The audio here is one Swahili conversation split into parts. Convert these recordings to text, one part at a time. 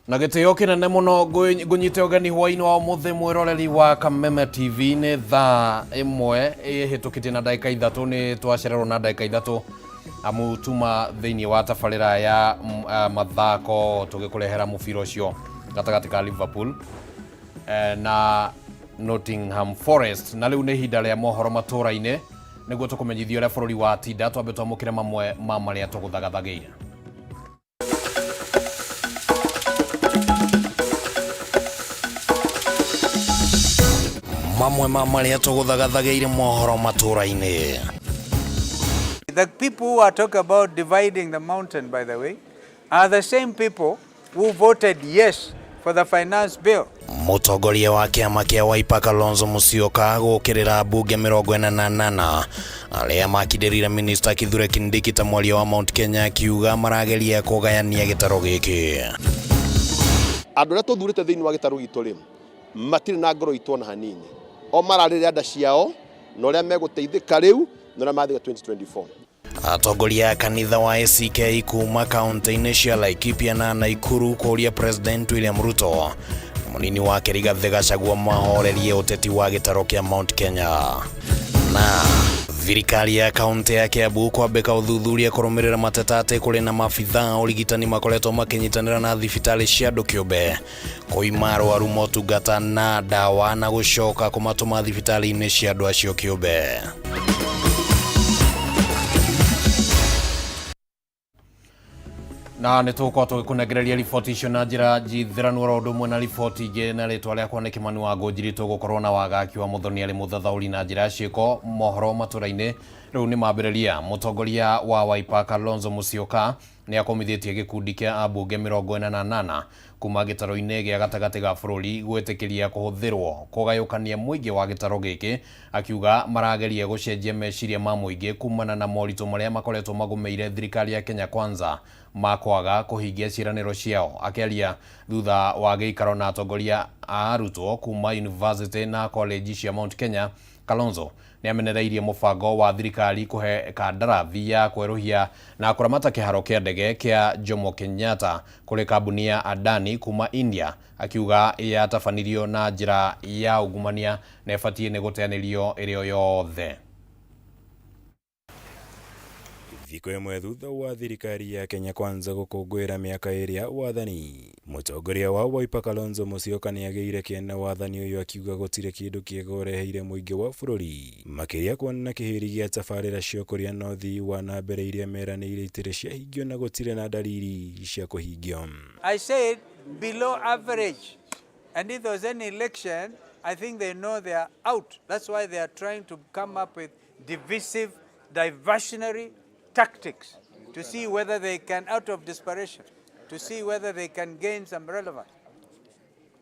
Na gitio kinene muno gunyite ogani hwaini wa muthe mwiroreri wa Kameme TV ni thaa imwe ihitukite na dakika ithatu ni twacererwo na dakika ithatu amutuma thiini wa tabarira ya mathako tugikurehera mubira ucio gatagati ka Liverpool na Nottingham Forest na riu ni hinda ria mohoro matura-ini niguo tukumenyithio ria bururi wa tinda twambe twamukire mamwe ma maria tuguthagathagiire. Mamwe ma maria tuguthagathagiire mohoro matura-ini. The people who are talking about dividing the mountain, by the way, are the same people who voted yes for the finance bill. Mutongoria wa kiama kia Wiper Kalonzo Musyoka gukirira bunge 48 aria makidirira minister Kithure Kindiki ta mwaria wa Mount Kenya akiuga marageria kugayania gitaro giki. Andu reto thurite thiini wa gitaro gitu ri matire na ngoro itu na hanini o mararire nda ciao no ria meguteithika riu no ria mathiga 2024. Atongoria kanitha wa ACK kuma kaunti-ini cia Laikipia na Naikuru kuria President William Ruto munini wa Rigathi Gachagua mahorerie uteti wa gitaro kia Mount Kenya. Na thirikari ya kaunti ya Kiambu kwambika uthuthuria kurumirira matetate kuri na mafitha urigitani makoretwo makinyitanira na thibitari cia andu kiumbe kuima arwaru motungata na dawa na gucoka kumatuma thibitari-ini cia andu acio kiumbe. Na nituko tugikunengereria riboti icio na njira njithiranu ro ndumwe na riboti ingi na ritwa riakwa ni Kimani wa Ngunjiri tugukorwo na wagaki wa muthoni ari muthathauri na njira ciiko mohoro matura-ini riu ni mambiriria. Mutongoria wa Wiper Kalonzo Musyoka ni akomithitie gikundi kia ambunge 48 kuma gitaro-ini gia gatagati ga bururi gwetikiria kuhuthirwo kugayukania muingi wa gitaro giki akiuga marageria gucenjia meciria ma muingi kumana na moritu maria makoretwo magumeire thirikari ya Kenya Kwanza makwaga kuhingia ciraniro ciao. Akiaria thutha wa giikaro na atongoria a arutwo kuma university na college cia Mount Kenya, Kalonzo ni amenereirie mubango wa thirikari kuhe kandarathi ya kweruhia na kuramata kiharo kia ndege kia Jomo Kenyatta kuri kambuni ya Adani kuma India, akiuga yatabanirio na njira ya ugumania na ibatie ni guteanirio irio yothe. Thiko imwe thutha wa thirikari ya Kenya Kwanza gukungwira miaka iria wathani, mutongoria wa Wiper Kalonzo Musyoka ni ageire kiena wathani uyu akiuga gutire kindu kiega ureheire muingi wa bururi makiria kuona kihiri gia tabarira cio kuria nothi wa na mbere iria meranire itire cia hingio na gutire na dalili cia kuhingio. I said below average, and if there was any election, I think they know they are out. That's why they are trying to come up with divisive, diversionary tactics to see whether they can, out of desperation, to see whether they can gain some relevance.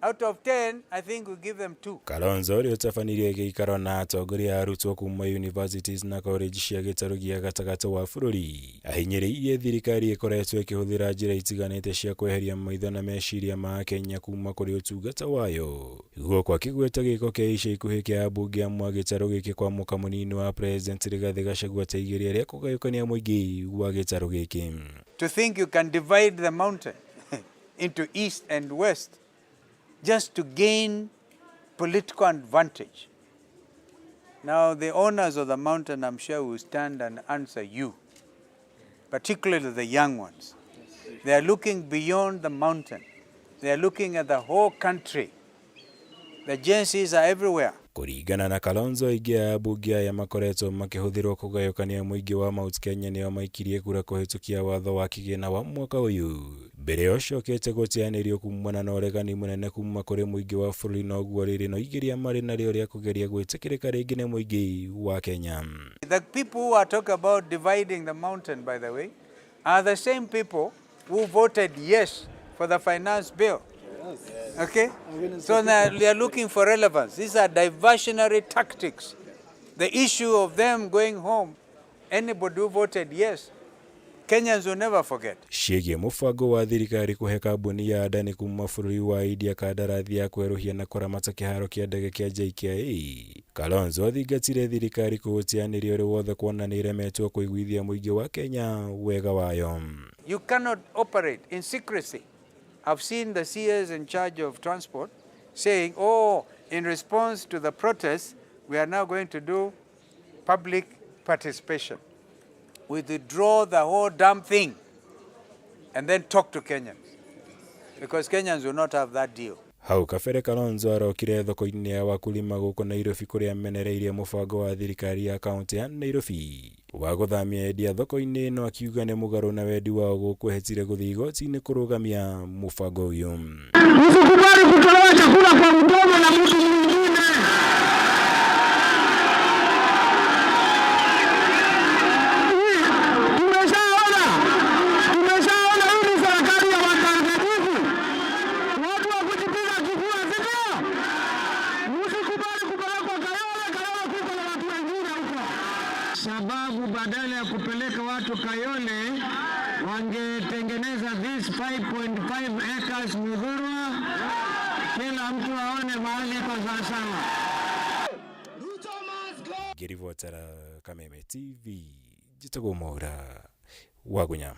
Out of 10, I think we'll give them 2. Kalonzo ri utabanirie giikaro na atongoria arutwo kuma universities na college cia gitaro gia gatagati wa bururi ahinyiriirie thirikari ikoretwo ikihuthira njira itiganite cia kweheria maitho na meciria ma Kenya kuma kuri utungata wayo guo kwa kigweta giko kia ica ikuhi kia ambunge amwe gitaro giki kwa muka munini wa President Rigathi Gachagua taigiria ria kugayukania muingi wa gitaro giki. To think you can divide the mountain into east and west just to gain political advantage. Now, the owners of the mountain, I'm sure, will stand and answer you, particularly the young ones. They are looking beyond the mountain. They are looking at the whole country. The agencies are everywhere. Kuringana na Kalonzo, aingi a ambunge ya makoretwo makihuthirwo kugayukania muingi wa Mount Kenya nio maikirie kura kuhitukia watho wa kigina wa mwaka uyu mbere ocokete gutianirio kumana na uregani munene kuma kuri muingi wa bururi no guo riri no igiria mari nario ria kugeria gwitikirika ringi ni muingi wa Kenya. The people who are talking about dividing the mountain, by the way, are the same people who voted yes for the finance bill. Okay? So now they are looking for relevance. These are diversionary tactics. The issue of them going home, anybody who voted yes, Kenyans will never forget. Ciĩgiĩ mũbango wa thirikari kũhe kambuni ya Adani kuma bũrũri wa India kandarathi ya kweruhia na kũramata kĩharo kĩa ndege kĩa JKIA, Kalonzo athingatire thirikari kũhutianĩria ũrĩ wothe kuona nĩ iremetwo kũiguithia mũingĩ wa Kenya wega wayo. You cannot operate in secrecy. I've seen the CS in charge of transport saying, oh, in response to the protests, we are now going to do public participation. We withdraw the whole damn thing and then talk to Kenyans, because Kenyans will not have that deal. Hau kabere Kalonzo arokire thoko-inĩ ya Wakulima gũkũ Nairobi kũrĩa amenereirie mũbango wa thirikari ya kaunti ya Nairobi wa gũthamia endia thoko-inĩ ĩno, akiuga nĩ mũgarũ na wendi wao gũkwehetire gũthiĩ igoti-inĩ kũrũgamia mũbango ũyũ. Usikubali kutolewa chakula kwa mdomo na mtu mwingine. Tumeshaona hii serikali ya watakatifu. Watu wa kujipiga kifua, sio? Usikubali kupelekwa Kayole kuko na watu wengine huko. Sababu badala ya kupeleka watu Kayole wangetengeneza this 5.5 acres Muthurwa, kila mtu aone mahali kwa sawa. Ngĩribotera Kameme TV, Njĩtagwo Mwaura Wagunya.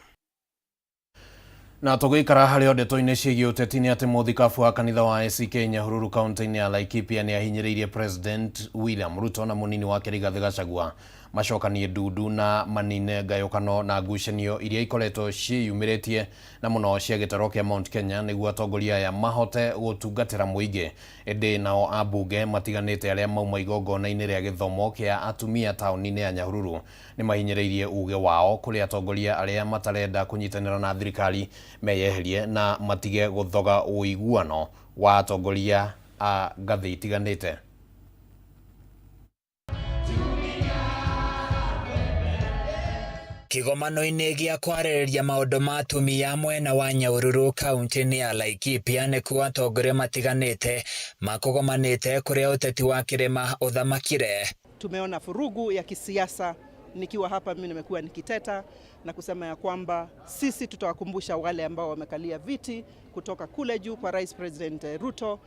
Na tũgĩikara harĩ ndeto-inĩ ciĩgiĩ ũteti nĩ atĩ mũthikabu wa kanitha wa ACK Nyahururu kaunti-inĩ ya Laikipia nĩ ahinyĩrĩirie President William Ruto na mũnini wake Rigathĩ Gachagua macokanie ndudu na manine ngayũkano na ngucanio iria ikoretwo ciĩyumĩrĩtie na mũno cia gĩtaro kĩa Mount Kenya nĩguo atongoria aya mahote gũtungatĩra mũingĩ. Ĩndĩ nao ambunge matiganĩte arĩa mauma igongona-inĩ rĩa gĩthomo kĩa atumia taũni-inĩ ya Nyahururu nĩ mahinyĩrĩirie uge wao kũrĩ atongoria arĩa matarenda kũnyitanĩra na thirikari meyeherie na matige gũthoga ũiguano wa atongoria a ngathĩ itiganĩte. Kĩgomano-inĩ gĩa kwarĩrĩria maũndũ ma atumia mwena wa Nyahururu kaunti-inĩ ya Laikipia nĩkuo atongoria matiganĩte makũgomanĩte kũrĩa ũteti wa kĩrĩma ũthamakire. Tumeona furugu ya kisiasa. Nikiwa hapa mimi nimekuwa nikiteta na kusema ya kwamba sisi tutawakumbusha wale ambao wamekalia viti kutoka kule juu kwa Rais President Ruto,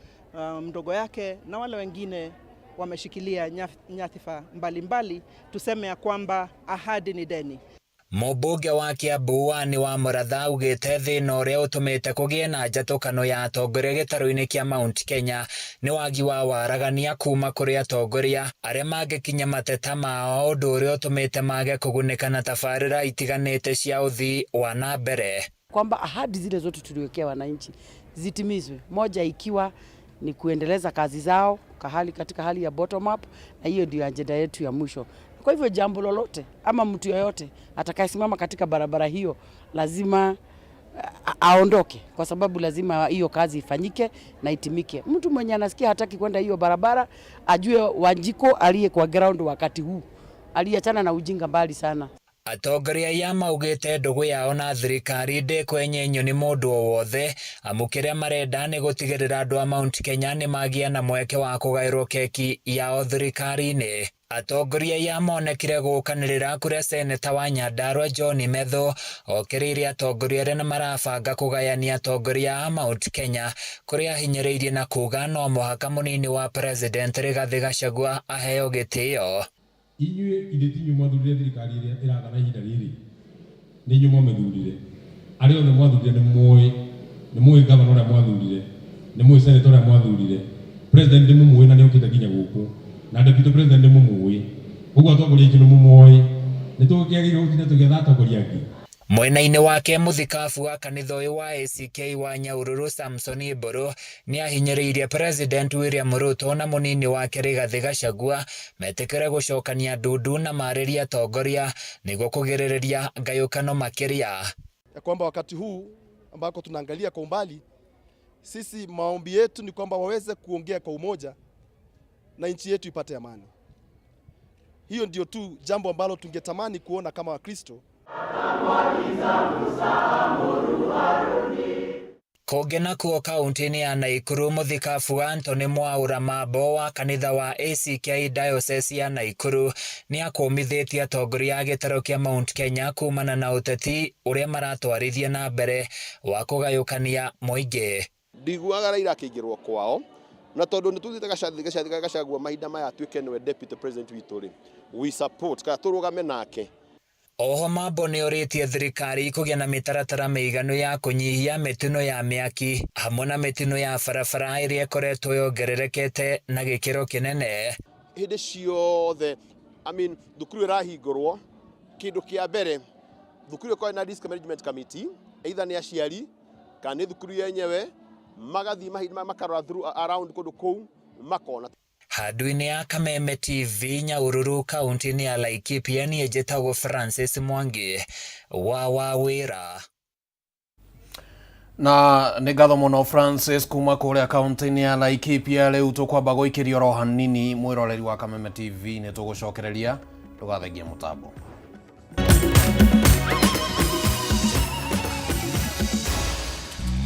mdogo yake na wale wengine wameshikilia nyadhifa mbalimbali, tuseme ya kwamba ahadi ni deni. Mũmbunge wa Kiambu nĩ wa Mũratha augĩte thĩna ũrĩa ũtũmĩte kũgĩe na njatũkano ya atongoria gĩtarũ-inĩ kĩa Mount Kenya nĩ wagi wa waragania kuma kũrĩ atongoria arĩa mangĩkinya mateta mao, ũndũ ũrĩa ũtũmĩte mage kũgunĩka na tabarĩra itiganĩte cia ũthii wa na mbere. Kwamba ahadi zile zote tuliwekea wananchi zitimizwe, moja ikiwa ni kuendeleza kazi zao katika hali ya bottom up, na hiyo ndio ajenda yetu ya mwisho. Kwa hivyo jambo lolote ama mtu yoyote atakayesimama katika barabara hiyo lazima aondoke, kwa sababu lazima hiyo kazi ifanyike na itimike. Mtu mwenye anasikia hataki kwenda hiyo barabara ajue Wanjiko aliye kwa ground wakati huu aliachana na ujinga mbali sana. Atongoria ya maugĩte ndũgũ yao na thirikari ndĩkwenyenywo nĩ mũndũ o wothe, amu kĩrĩa marenda nĩ gũtigĩrĩra andũ a Mount Kenya nĩ magĩa na mweke wa kũgaĩrwo keki yao thirikari-inĩ. Atongoria ya monekire gũkanĩrĩra kũrĩa seneta wa Nyandarua John Methu okĩrĩire atongoria arĩa marabanga kũgayania atongoria a Mount Kenya, kũrĩa ahinyĩrĩirie na kuga no mũhaka mũnini wa President Rigathĩ Gachagua aheo gĩtĩo. Inyuĩ ithĩti inyuĩ mwathurire thirikari ĩrĩa ĩrathana ihinda rĩrĩ, nĩ inyuĩ mwamĩthurire. Arĩa othe mwathurire nĩ mũĩ gavana ũrĩa mwathurire, nĩ mũĩ seneta ũrĩa mwathurire, president nĩ mũmũĩ na nĩ okĩte nginya gũkũ, na deputy president nĩ mũmũĩ. Ũguo atongoria aitũ nĩ mũmũĩ, nĩ tũgĩkĩagĩrĩirwo gũtinda tũgĩetha atongoria angĩ. Mwena-inĩ wake mũthikabu wa kanitha ũyũ wa ACK wa Nyahururu Samson Mburu nĩ ahinyĩrĩirie President William Ruto na mũnini wake Rigathĩ Gachagua metĩkĩre gũcokania ndudu na marĩria atongoria nĩguo kũgirĩrĩria ngayũkano makĩria. Ya kwamba wakati huu ambako tunaangalia kwa umbali, sisi maombi yetu ni kwamba waweze kuongea kwa umoja na nchi yetu ipate amani. Hiyo ndio tu jambo ambalo tungetamani kuona kama Wakristo. Kũngĩ nakuo kaunti-inĩ ya Naikuru, mũthikabu Anthony Mwaura Mambo wa kanitha wa ACK Diocese ya Naikuru nĩ akũmithĩtie atongoria a gĩtarũ kĩa Mount Kenya kumana na ũteti ũrĩa maratwarithia na mbere wa kũgayũkania mũingĩ. Ndiguaga Raila akĩingĩrwo kwao, na tondũ nĩ tũthĩte Gachagua mahinda maya atuĩke nĩwe deputy president witũ rĩ, we support kana tũrũgame nake. Oho Mambo nĩ orĩtie thirikari kũgĩa na mĩtaratara mĩiganu ya kũnyihia mĩtino ya mĩaki hamwe na mĩtino ya barabara ĩrĩa ĩkoretwo yongererekete na gĩkĩro kĩnene. Hĩndĩ ciothe thukuru ĩrahingũrwo, kĩndũ kĩa mbere thukuru ĩkoragwo na risk management committee, either nĩ aciari kana nĩ thukuru yenyewe, magathiĩ makarora through around kũndũ kũu makona. Handũ-inĩ ya Kameme TV Nyahururu kaunti-inĩ ya Laikipia niĩ njĩtagwo Francis Mwangi wa wĩra. Na nĩ ngatho mũno Francis kuma kũrĩa kaunti-inĩ ya Laikipia. Rĩu tũkwamba gũikĩria oro hanini mwĩroreri wa Kameme TV nĩ tũgũcokereria, ndũgathengie mũtambo.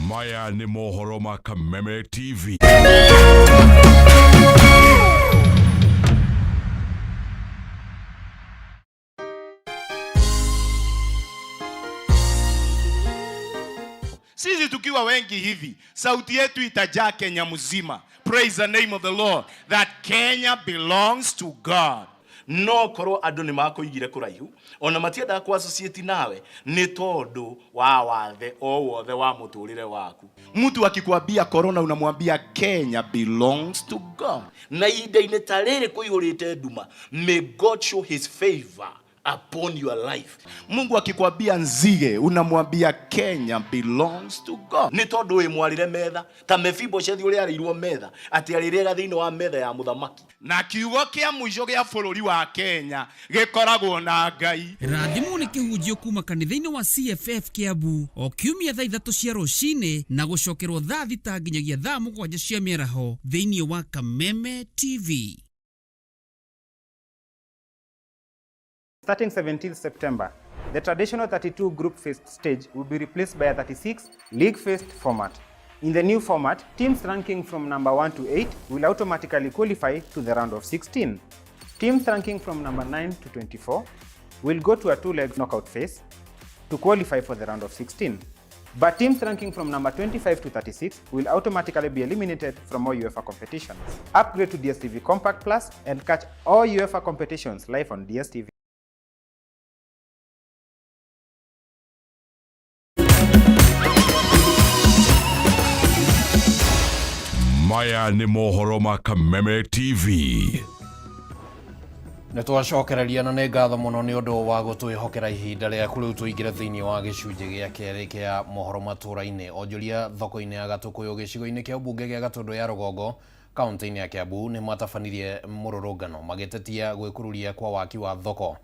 Maya nĩ mohoro ma Kameme TV. Sisi tukiwa wengi hivi, sauti yetu itajaa Kenya mzima. Praise the name of the Lord, that Kenya belongs to God. No korwo andu ni makoigire kuraihu, ona matienda ku associate nawe ni tondu wa wathe o wothe wa muturire waku. Mtu akikwambia corona unamwambia Kenya belongs to God. Na ida-ini tarere kuihurite nduma, may God show his favor upon your life. Mungu akikwambia nzige unamwambia Kenya belongs to God. Ni tondu we mwarire metha ta Mephibosheth uri arirwo metha ati arirega thiini wa metha ya muthamaki. Na kiugo kia mwisho gia bururi wa Kenya gikoragwo na Ngai. Rathimu ni kihunjio kuma kanitha-ini wa CFF Kiambu o kiumia thaa 3 cia rũcinĩ na gũcokerwo thaa 6 nginyagia thaa 7 cia mĩaraho thĩinĩ wa Kameme TV. Starting 17th September, the traditional 32 group phase stage will be replaced by a 36 league phase format. In the new format, teams ranking from number 1 to 8 will automatically qualify to the round of 16. Teams ranking from number 9 to 24 will go to a 2-leg knockout phase to qualify for the round of 16. But teams ranking from number 25 to 36 will automatically be eliminated from all UEFA competitions. Upgrade to DSTV Compact Plus and catch all UEFA competitions live on DSTV. Maya nĩ mohoro ma Kameme TV. Nĩ twacokereria na nĩ ngatho mũno nĩ ũndũ wa gũtwĩhokera ihinda rĩaku. Rĩu tũingĩre thĩinĩ wa gĩcunjĩ gĩa kerĩ kĩa mohoro matũra-inĩ. Onjoria thoko-inĩ ya Gatũkũyũ gĩcigo-inĩ kĩa ũmbunge gĩa Gatũndũ ya Rũgongo kaunti-inĩ ya Kiambu nĩ matabanirie mũrũrũngano magĩtetia gwĩkururia kwa waki wa thoko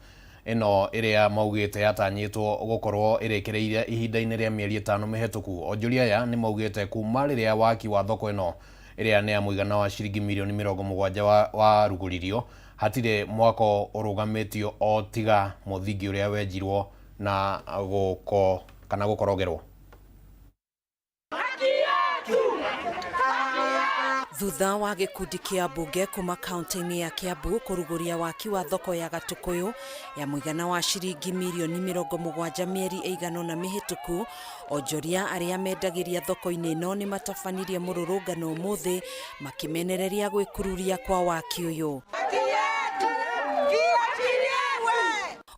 ĩno ĩrĩa maugĩte yatanyĩtwo gũkorwo ĩrĩkĩrĩire ihinda-inĩ rĩa mĩeri 5 mĩhetũku. Onjoria aya nĩ maugĩte kuma rĩrĩa waki wa thoko ĩno ĩrĩa nĩ ya mũigana wa ciringi mirioni 70 warugũririo hatirĩ mwako ũrũgamĩtio o tiga mũthingi ũrĩa wenjirwo na gũkorogerwo. Thutha wa gĩkundi kĩa mbunge kuma kaunti-inĩ ya Kiambu kũrugũria waki wa thoko ya Gatũkũyũ ya mũigana wa ciringi mirioni 70 mĩeri ĩigana na mĩhetũku, onjoria arĩa mendagĩria thoko-inĩ ĩno nĩ matabanirie mũrũrũngano ũmũthĩ makĩmenereria gwĩkururia kwa waki ũyũ.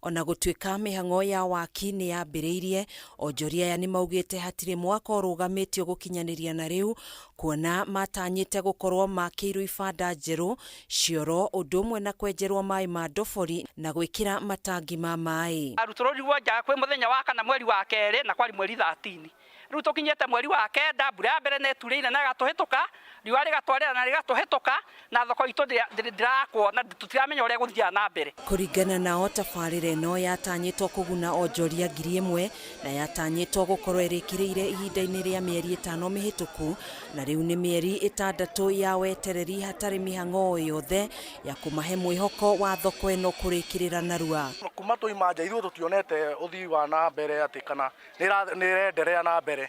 Ona gũtuĩka mĩhang'o ya waki nĩ yambĩrĩirie, onjoria aya nĩ maugĩte hatirĩ mwaka ũrũgamĩtio gũkinyanĩria na rĩu, kuona matanyĩte gũkorwo makĩirwo ibanda njerũ, cioro ũndũ ũmwe na kwenjerwo maĩ ma ndobori na gwĩkĩra matangi ma maĩ. Arutwo rĩu nja kwĩ mũthenya wa kana mweri wa kerĩ na kwari mweri 13. Rĩu tũkinyĩte mweri wa kenda, mbura ya mbere neturĩire na ĩgatũhĩtũka, riũa rĩgatwarĩra na rĩgatũhĩtũka, na thoko itũ ndĩrakwo na tũtiramenya ũrĩa gũthiaga na mbere. Kũringana nao, tabarĩra ĩno yatanyĩtwo kũguna onjoria 1,000 na yatanyĩtwo gũkorwo ĩrĩkĩrĩire ihinda-inĩ rĩa mĩeri 5 mĩhetũku, na rĩu nĩ mĩeri 6 ya wetereri hatarĩ mĩhang'o o yothe ya kũmahe mwĩhoko wa thoko ĩno kũrĩkĩrĩra narua. Kuma tũima nja ithuĩ tũtionete ũthii wa na mbere atĩ kana nĩ ĩrenderea na mbere.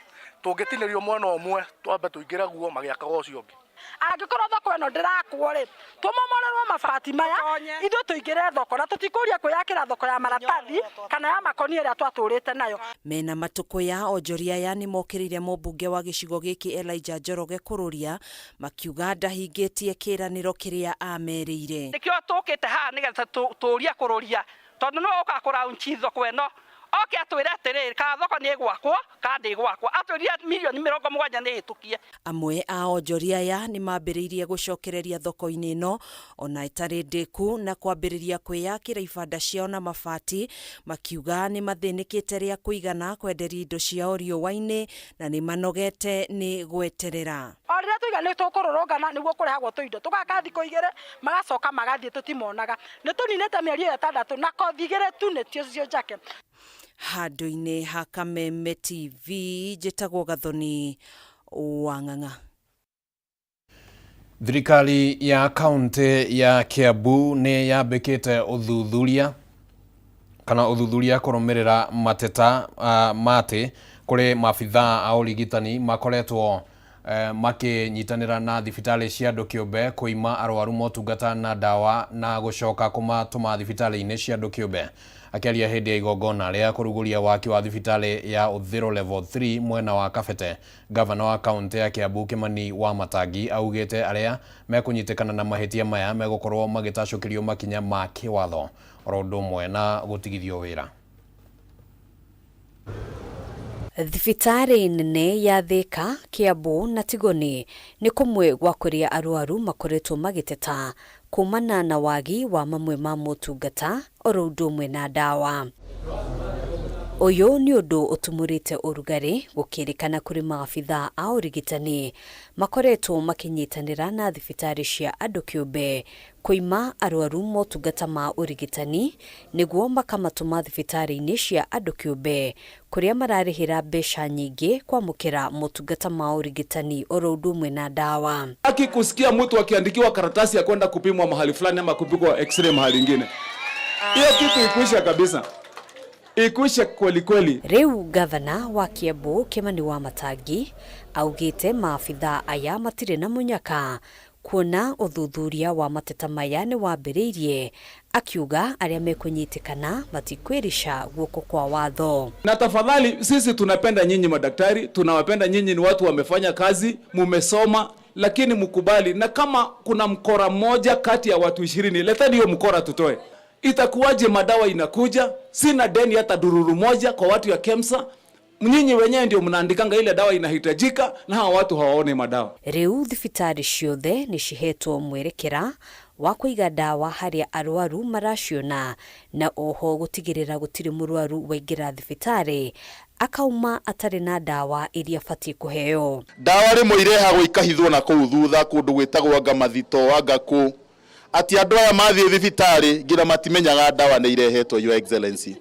Tũngĩtinĩrio mwena ũmwe twambe tũingĩre guo magĩakaga ũcio ũngĩ. Angĩkorwo thoko ĩno ndĩrakwo rĩ, tũmomorerwo mabati maya ithuĩ tũingĩre thoko na tũtikũria kwĩyakĩra thoko ya maratathi kana ya makoni ĩrĩa twatũrĩte nayo. Mena matũkũ ya onjoria aya nĩ mokĩrĩire mũmbunge wa gĩcigo gĩkĩ Elijah Njoroge kũrũria, makiuga ndahingĩtie kĩranĩro kĩrĩa ameriire. Nĩkĩo tũkĩte haha nĩgetha tũũria kũrũria tondu no ukakura unchizo kweno oke atwire atiriri ka thoko ni gwakwo ka ndi gwakwa atwiria milioni 70 ni hitukie. Amwe a onjoria aya ni mambiriirie gucokereria thoko-ini ino ona itari ndiku na kwambiriria kwiyakira ibanda ciao na mabati, makiuga ni mathinikite ria kuigana kwenderia indo ciao riũa-ini na ni manogete ni gweterera. Orire tuiga ni tukururungana niguo kurehagwo tuindo tugaka thiko igire magacoka magathie tutimonaga ni tuninite mieri 6 na kothi igire tu ni tio cio njake. Handũ-inĩ ha Kameme TV njĩtagwo Gathoni Wang'ang'a. Thirikari ya kaunti ya Kiambu nĩ yambĩkĩte ũthuthuria kũrũmĩrĩra mateta mate kũrĩ maabithaa a ũrigitani makoretwo makĩnyitanĩra na thibitarĩ cia andũ kĩũmbe kũima arwaru motungata na ndawa na gũcoka kũmatũma thibitarĩ-inĩ cia andũ kĩũmbe. Akiaria hĩndĩ ya igongona rĩa kũrugũria waki wa thibitarĩ ya Ũthĩro level 3 mwena wa Kabete, gavana wa kaunti ya Kiambu Kimani Wamatangi augĩte arĩa mekũnyitĩkana na mahĩtia maya megũkorwo magĩtacũkĩrio makinya ma kĩwatho oro ũndũ ũmwe na gũtigithio wĩra. Thibitarĩ nene ya Thika, Kiambu na Tigoni nĩ kũmwe gwa kũrĩa arwaru makoretwo magĩteta kumana na wagi wa mamwe ma motungata oro ũndũ ũmwe na ndawa. Ũyũ nĩ ũndũ ũtumũrĩte ũrugarĩ gũkĩrĩkana kũrĩ maabithaa a ũrigitani makoretwo makĩnyitanĩra na thibitarĩ cia andũ kĩũmbe kũima arwaru motungata ma ũrigitani nĩguo makamatũma thibitarĩ-inĩ cia andũ kĩũmbe kũrĩa mararĩhĩra mbeca nyingĩ kwamũkĩra motungata ma ũrigitani oro ũndũ ũmwe na ndawa. Haki kusikia mtu akiandikiwa karatasi ya kwenda kupimwa mahali fulani ama kupigwa x-ray mahali ingine. Hiyo kitu ikuisha kabisa. Ikuisha kweli kweli. Rĩu gavana wa Kiambu Kimani Wamatangi augĩte maabithaa aya matirĩ na mũnyaka kuona ũthuthuria wa mateta maya nĩ wambĩrĩirie, akiuga arĩa mekũnyitĩkana matikwĩrisha guoko kwa watho. Na tafadhali, sisi tunapenda nyinyi madaktari, tunawapenda nyinyi, ni watu wamefanya kazi, mumesoma, lakini mkubali, na kama kuna mkora mmoja kati ya watu 20, leteni hiyo mkora tutoe. Itakuwaje madawa inakuja, sina deni hata dururu moja kwa watu ya KEMSA, nyinyi wenyewe ndio mnaandikanga ile dawa inahitajika na hawa watu hawaone madawa. Rĩu thibitarĩ ciothe nĩ cihetwo mwerekera wa kũiga dawa harĩa arwaru maraciona na oho gũtigĩrĩra gũtirĩ mũrwaru waingĩra thibitarĩ akauma atarĩ na dawa iria batiĩ kũheo. Dawa rĩmwe irehagwo ikahithwo na kũu thutha kũndũ gwĩtagwo Ngamathito Angakũ. Ati andũ aya mathiĩ thibitarĩ ngira matimenyaga dawa nĩ irehetwo, Your Excellency.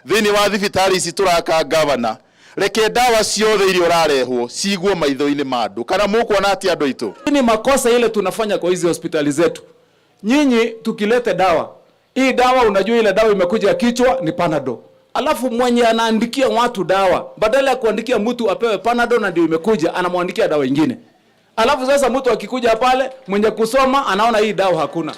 Thĩinĩ wa thibitarĩ ici tũraka gavana, reke dawa ciothe iria ũrarehwo cigwo maitho-inĩ ma andũ, kana mũkuona ati andũ aitũ. Ni makosa ile tunafanya kwa hizi hospitali zetu. Nyinyi tukilete dawa, hii dawa unajua ile dawa imekuja kichwa ni Panadol. Alafu mwenye anaandikia watu dawa, badala ya kuandikia mtu apewe Panadol na ndio imekuja, anamwandikia dawa nyingine. Alafu sasa mtu akikuja pale mwenye kusoma anaona hii dawa hakuna.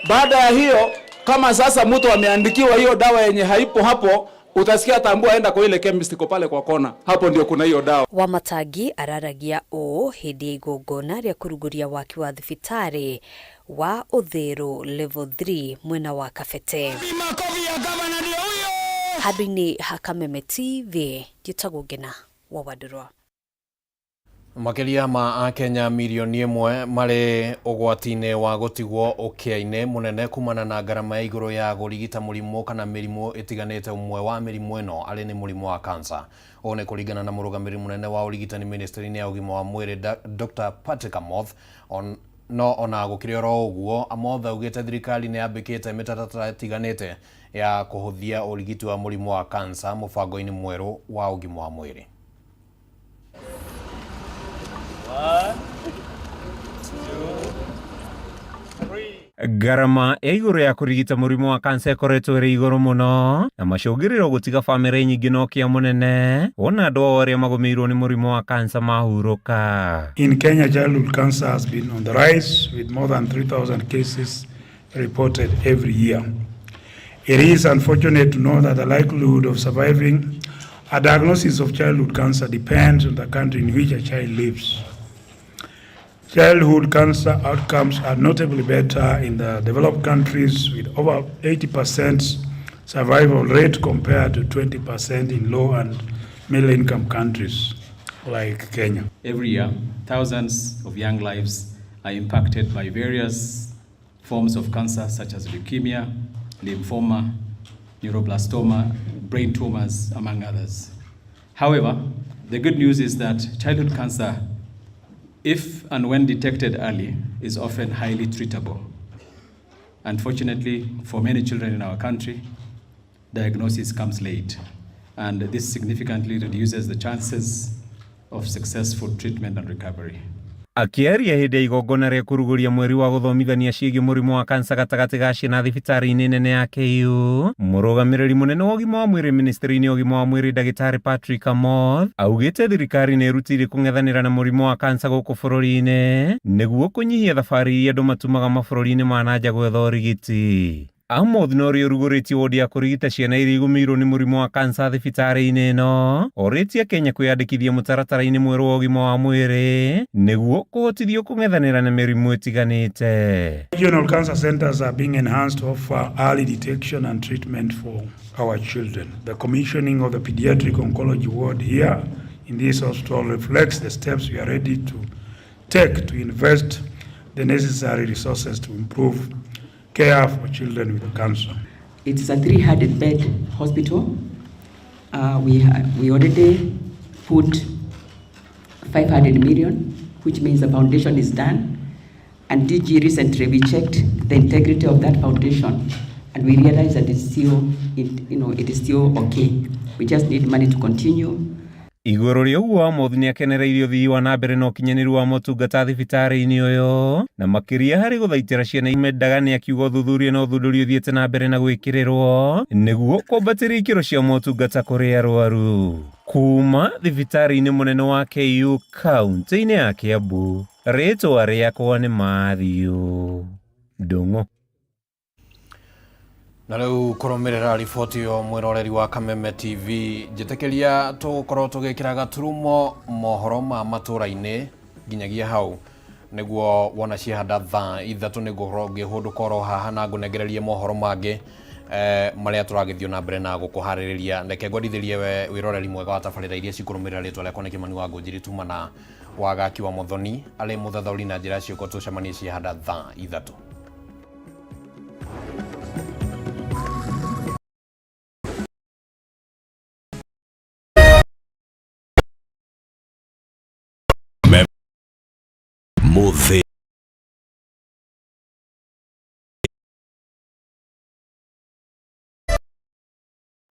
Baada ya hiyo, kama sasa mtu ameandikiwa hiyo dawa yenye haipo hapo, utasikia tambua aenda kwa ile chemist iko pale kwa kona. Hapo ndio kuna hiyo dawa. Wamatangi araragia o hĩndĩ ya igongona rĩa kũrugũria waki wa thibitarĩ wa Ũthĩro level 3 mwena wa Kabete. Handũ-inĩ ha Kameme TV njĩtagwo Ngina wa Wadũrwa. Makĩria ma Akenya milioni 1 marĩ ũgwati-inĩ wa gũtigwo ũkĩa-inĩ mũnene kumana na ngarama ya igũrũ ya kũrigita mũrimũ kana mĩrimũ ĩtiganĩte. Ũmwe wa mĩrimũ ĩno arĩ nĩ mũrimũ wa cancer. Ũũ nĩ kũringana na mũrũgamĩrĩri mũnene wa ũrigitani ministry-inĩ ya ũgima wa mwĩrĩ Dr. Patrick Amoth. No ona gũkĩrĩ oro ũguo, Amoth augĩte thirikari nĩ yambĩkĩte mĩtaratara ĩtiganĩte ya kũhũthia ũrigiti wa mũrimũ wa cancer mũbango-inĩ mwerũ wa ũgima wa mwĩrĩ. Garama ya igũrũ ya kũrigita mũrimũ wa kansa ĩkoretwo ĩrĩ igũrũ mũno na macũngĩrĩro gũtiga bamĩrĩ nyingĩ na ũkĩa mũnene wona andũ arĩa magũmĩirwo nĩ mũrimũ wa kansa mahurũka. In Kenya, childhood cancer has been on the rise with more than 3,000 cases reported every year. It is unfortunate to know that the likelihood of surviving a diagnosis of childhood cancer depends on the country in which a child lives. Childhood cancer outcomes are notably better in the developed countries, with over 80% survival rate compared to 20% in low and middle income countries like Kenya. Every year, thousands of young lives are impacted by various forms of cancer such as leukemia, lymphoma, neuroblastoma, brain tumors, among others. However, the good news is that childhood cancer, if and when detected early, is often highly treatable. Unfortunately, for many children in our country, diagnosis comes late, and this significantly reduces the chances of successful treatment and recovery. Akiaria hĩndĩ ya igongona rĩa kũrugũria mweri wa gũthomithania ciĩgiĩ mũrimũ wa kansa gatagatĩ ga ciana thibitarĩ-inĩ nene ya KU, mũrũgamĩrĩri mũnene wa ũgima wa mwĩrĩ ministry-inĩ ũgima wa mwĩrĩ Ndagĩtarĩ Patrick Amoth augĩte thirikari nĩ ĩrutĩire kũng'ethanĩra na mũrimũ wa kansa gũkũ bũrũri-inĩ nĩguo kũnyihia thabarĩ iria andũ matumaga mabũrũri-inĩ ma nanja gwetha ũrigiti. Amoth no rĩo rugũrĩtie wodi ya kũrigita ciana iria igũmĩirwo nĩ mũrimũ wa kansa thibitarĩ-inĩ ĩno, orĩtie Kenya kwĩyandĩkithia mũtaratara-inĩ mwerũ wa ũgima wa mwĩrĩ nĩguo kũhotithio kũng'ethanĩra na mĩrimũ ĩtiganĩte. Regional cancer centers are being enhanced to offer early detection and treatment for our children. The commissioning of the pediatric oncology ward here in this hospital reflects the steps we are ready to take to invest the necessary resources to improve care for children with cancer. It's a 300-bed hospital. We already put 500 million, which means the foundation is done. And DG recently we checked the integrity of that foundation, and we realized that it is still okay. We just need money to continue. Igũrũ rĩa ũguo Amoth nĩ akenereirie ũthii wa na mbere na ũkinyanĩru wa motungata thibitarĩ-inĩ ũyũ na makĩria harĩ gũthaitĩra ciana imendaga nĩ akiuga ũthuthuria na ũthundũri ũthiĩte na mbere na gwĩkĩrĩrwo nĩguo kwambatĩria ikĩro cia motungata kũrĩ arwaru. Kuma thibitarĩ-inĩ mũnene wa KU kaunti-inĩ ya Kiambu, rĩtwa rĩakwa nĩ Matthew Ndung'u. Na rĩu kũrũmĩrĩra riboti yo mwĩroreri wa Kameme TV, njĩtĩkĩria tũgũkorwo tũgĩkĩra gaturumo mohoro ma matũra-inĩ nginyagia hau nĩguo wona ciahanda thaa ithatũ nĩguo ngĩhũndũka oro haha na ngũnengererie mohoro mangĩ marĩa tũragĩthio na mbere na gũkũharĩrĩria. Ndeke ngwendithĩrie we wĩroreri mwega wa tabarĩra iria cikũrũmĩrĩra rĩtwa rĩakwa nĩ Kĩmani wa Ngũnjiri tuma na wagaki wa Muthoni arĩ mũthathaũri na njĩra ciĩko tũcemanie ciahanda thaa ithatũ. Muthi